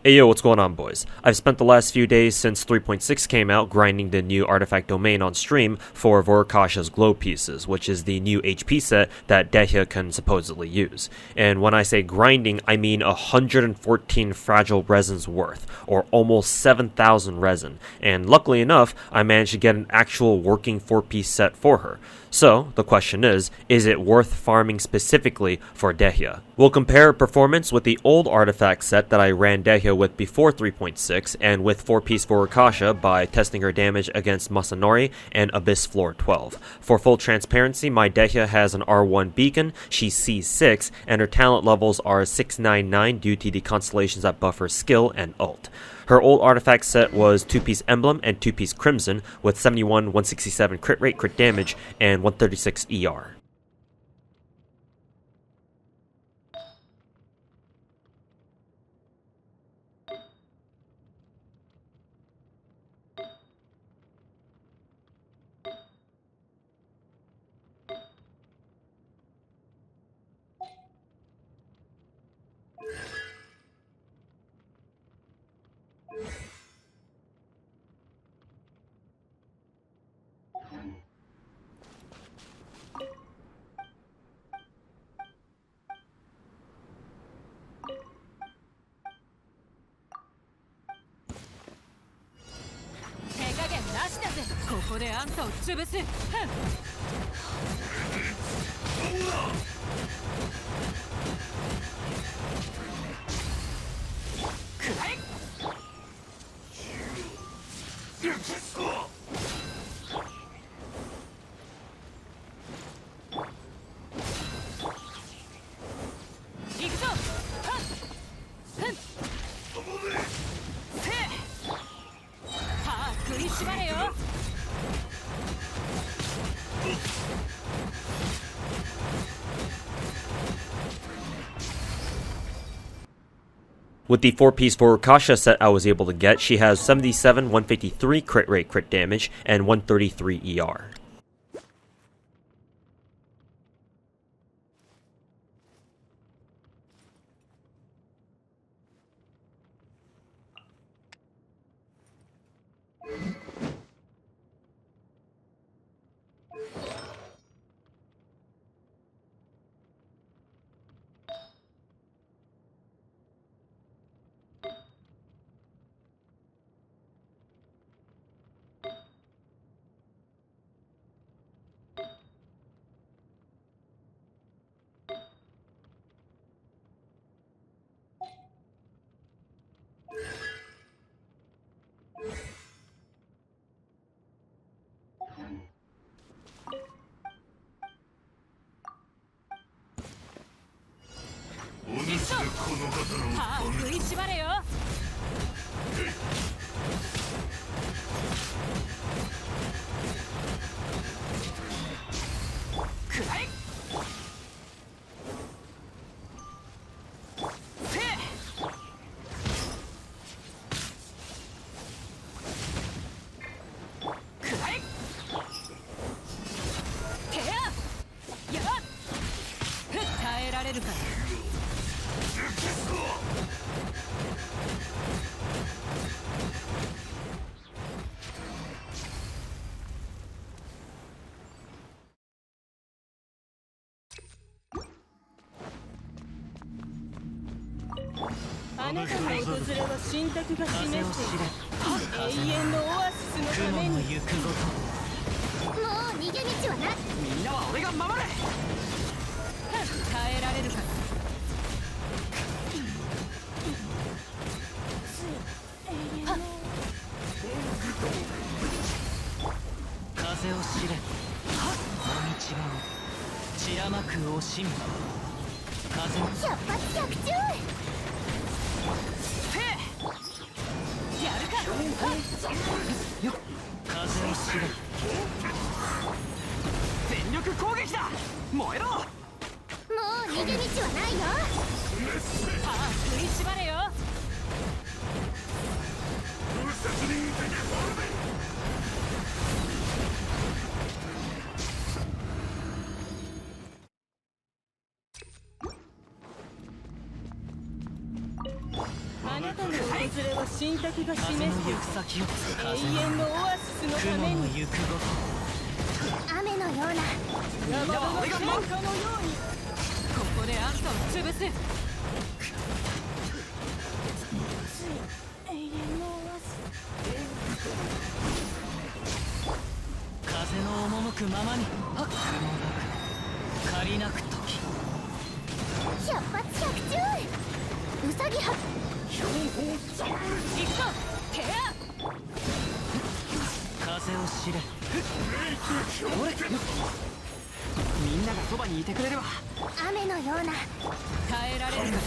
Hey yo, what's going on, boys? I've spent the last few days since 3.6 came out grinding the new artifact domain on stream for Vourukasha's glow pieces, which is the new HP set that Dehya can supposedly use. And when I say grinding, I mean 114 fragile resins worth, or almost 7,000 resin. And luckily enough, I managed to get an actual working 4-piece set for her. So, the question is it worth farming specifically for Dehya? We'll compare performance with the old artifact set that I ran Dehya with before 3.6 and with 4-piece Vorakasha by testing her damage against Masanori and Abyss Floor 12. For full transparency, my Dehya has an R1 beacon, she's C6, and her talent levels are 699 due to the constellations that buff her skill and ult. Her old artifact set was 2-piece Emblem and 2-piece Crimson with 71, 167 crit rate, crit damage, and 136 ER. With the 4-piece Vourukasha set I was able to get, she has 77, 153 crit rate, crit damage, and 133 ER. れは神託が示風のしてい行く先をた永遠のオアシスのため雲のに。行くごと雨のようなラバブの戦火のように。ここであんたを潰す。永遠のオアシ風の赴くままに雲なく借りなく時ス百発百中ウサギは行くぞテア。風を知れ俺みんながそばにいてくれるわ。雨のような耐えられるか。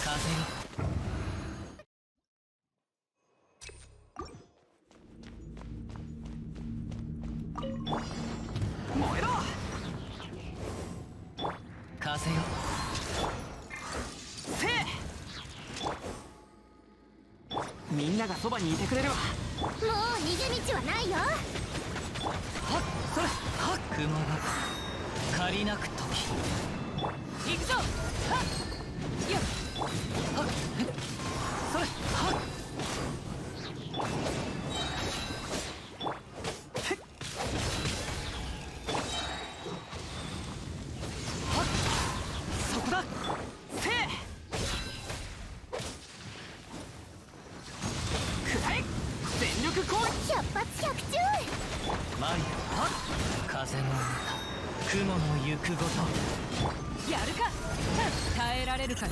風よ燃えろ風よせえみんながそばにいてくれるわ。もう逃げ道はないよ。はっそれはっ雲が借りなく時行くぞ。はっよっ。はっそれはっそこだせえくらえ全力攻撃百発百中マリアはっ風の歌雲の行くごとやるか。耐えられるかよ。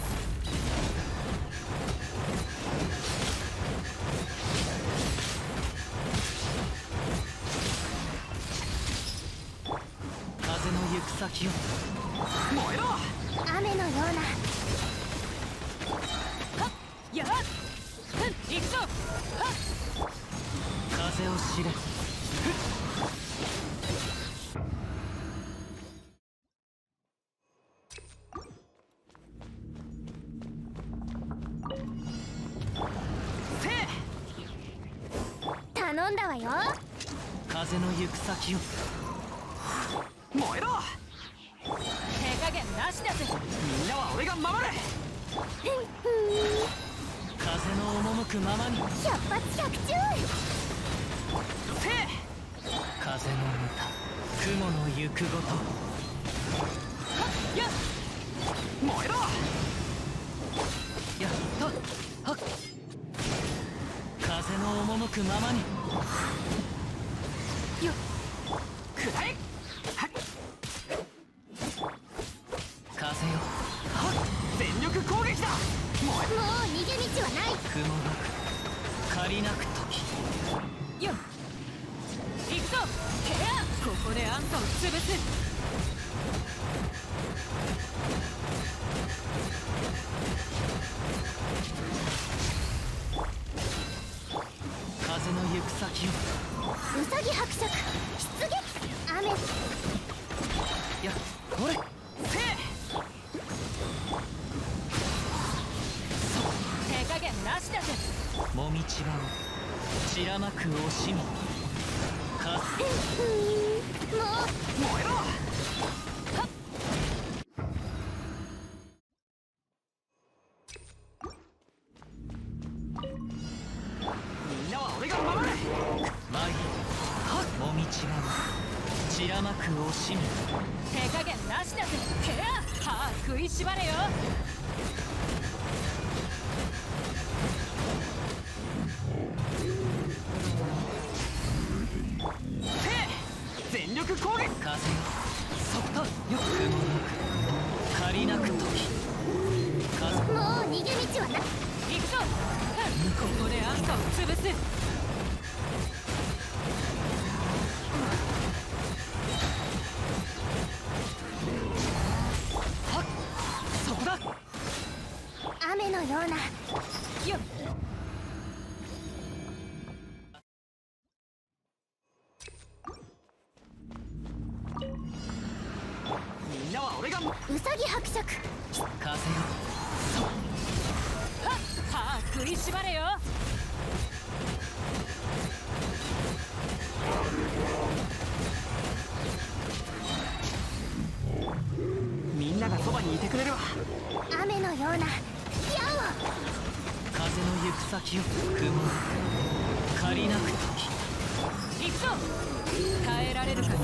風の行く先を燃えろ雨のようなやっ。行くぞ。はっ風を知れせえ頼んだわよ。風の行く先を燃えろ手加減なしだぜ。みんなは俺が守れ風の赴くままに百発百中せえ風の歌雲の行くごとやっ。燃えろやったはっ風の赴くままによっくらえはっ風よはっ全力攻撃だ燃えもう逃げ道はない。雲なく借りなく時よっ。行くぞテア。ここであんたを潰す。風の行く先をウサギ伯爵出撃雨やこれせえ手加減なしだぜ。もみちばを散らまく惜しみ風も燃えろみんなは俺が守れマイはっもみちばを散らまく惜しみ手加減なしだぜ。テア。歯食いしばれよ。全力攻撃風よそっとよ雲なく借りなく時風うもう逃げ道はない。行くぞ。ここであんたを潰す。はっそこだ雨のようなよっ。みんなは俺がウサギ伯爵風よ歯食いしばれよ。にいてくれるわ。雨のような矢を。風の行く先を雲借りなく時。行くぞ。耐えられるかな。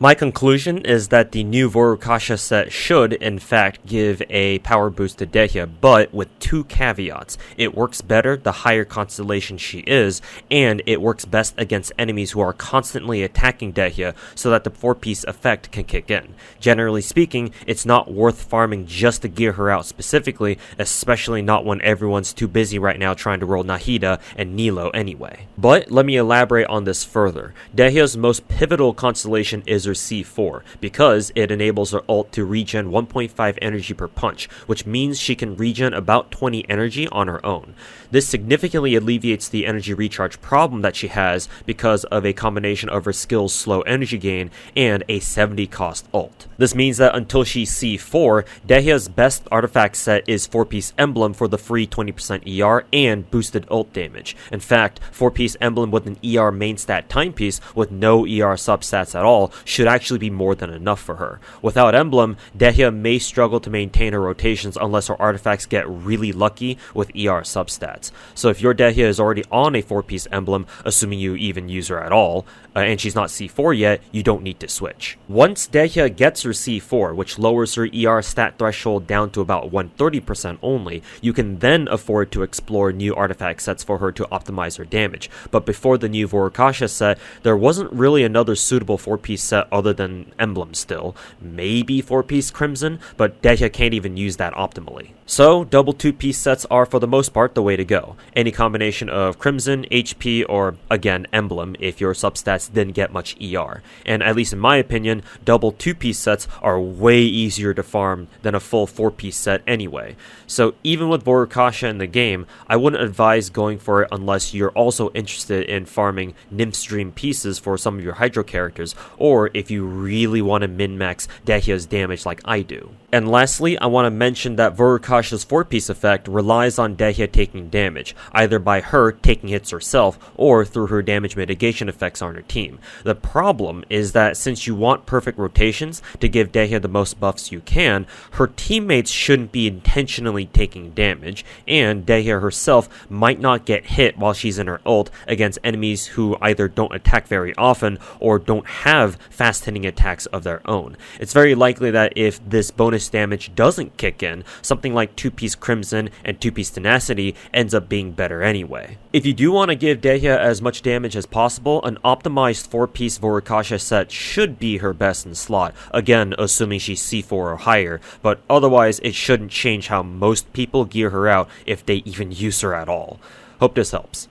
My conclusion is that the new Vourukasha set should, in fact, give a power boost to Dehya, but with two caveats. It works better the higher constellation she is, and it works best against enemies who are constantly attacking Dehya so that the 4-piece effect can kick in. Generally speaking, it's not worth farming just to gear her out specifically, especially not when everyone's too busy right now trying to roll Nahida and Nilo anyway. But let me elaborate on this further. Dehya's most pivotal constellation is C4, because it enables her ult to regen 1.5 energy per punch, which means she can regen about 20 energy on her own. This significantly alleviates the energy recharge problem that she has because of a combination of her skill's slow energy gain and a 70 cost ult. This means that until she's C4, Dehya's best artifact set is 4-piece emblem for the free 20% ER and boosted ult damage. In fact, 4-piece emblem with an ER main stat timepiece with no ER substats at all should actually be more than enough for her. Without emblem, Dehya may struggle to maintain her rotations unless her artifacts get really lucky with ER substats. So if your Dehya is already on a 4-piece emblem, assuming you even use her at all, and she's not C4 yet, you don't need to switch. Once Dehya gets her C4, which lowers her ER stat threshold down to about 130% only, you can then afford to explore new artifact sets for her to optimize her damage. But before the new Vorakasha set, there wasn't really another suitable 4-piece set other than emblem still. Maybe 4-piece Crimson, but Dehya can't even use that optimally. So, double 2-piece sets are for the most part the way to go. Any combination of Crimson, HP, or again, emblem if your substats didn't get much ER. And at least in my opinion, double 2-piece sets are way easier to farm than a full 4-piece set anyway. So even with Vourukasha in the game, I wouldn't advise going for it unless you're also interested in farming Nymph Stream pieces for some of your Hydro characters, or if you really want to min-max Dehya's damage like I do. And lastly, I want to mention that Vourukasha's 4-piece effect relies on Dehya taking damage, either by her taking hits herself or through her damage mitigation effects on her team. The problem is that since you want perfect rotations to give Dehya the most buffs you can, her teammates shouldn't be intentionally taking damage, and Dehya herself might not get hit while she's in her ult against enemies who either don't attack very often or don't have fast-hitting attacks of their own. It's very likely that if this bonus damage doesn't kick in, something like 2-piece Crimson and 2-piece Tenacity ends up being better anyway. If you do want to give Dehya as much damage as possible, an optimized 4-piece Vourukasha set should be her best in slot, again assuming she's C4 or higher, but otherwise it shouldn't change how most people gear her out if they even use her at all. Hope this helps.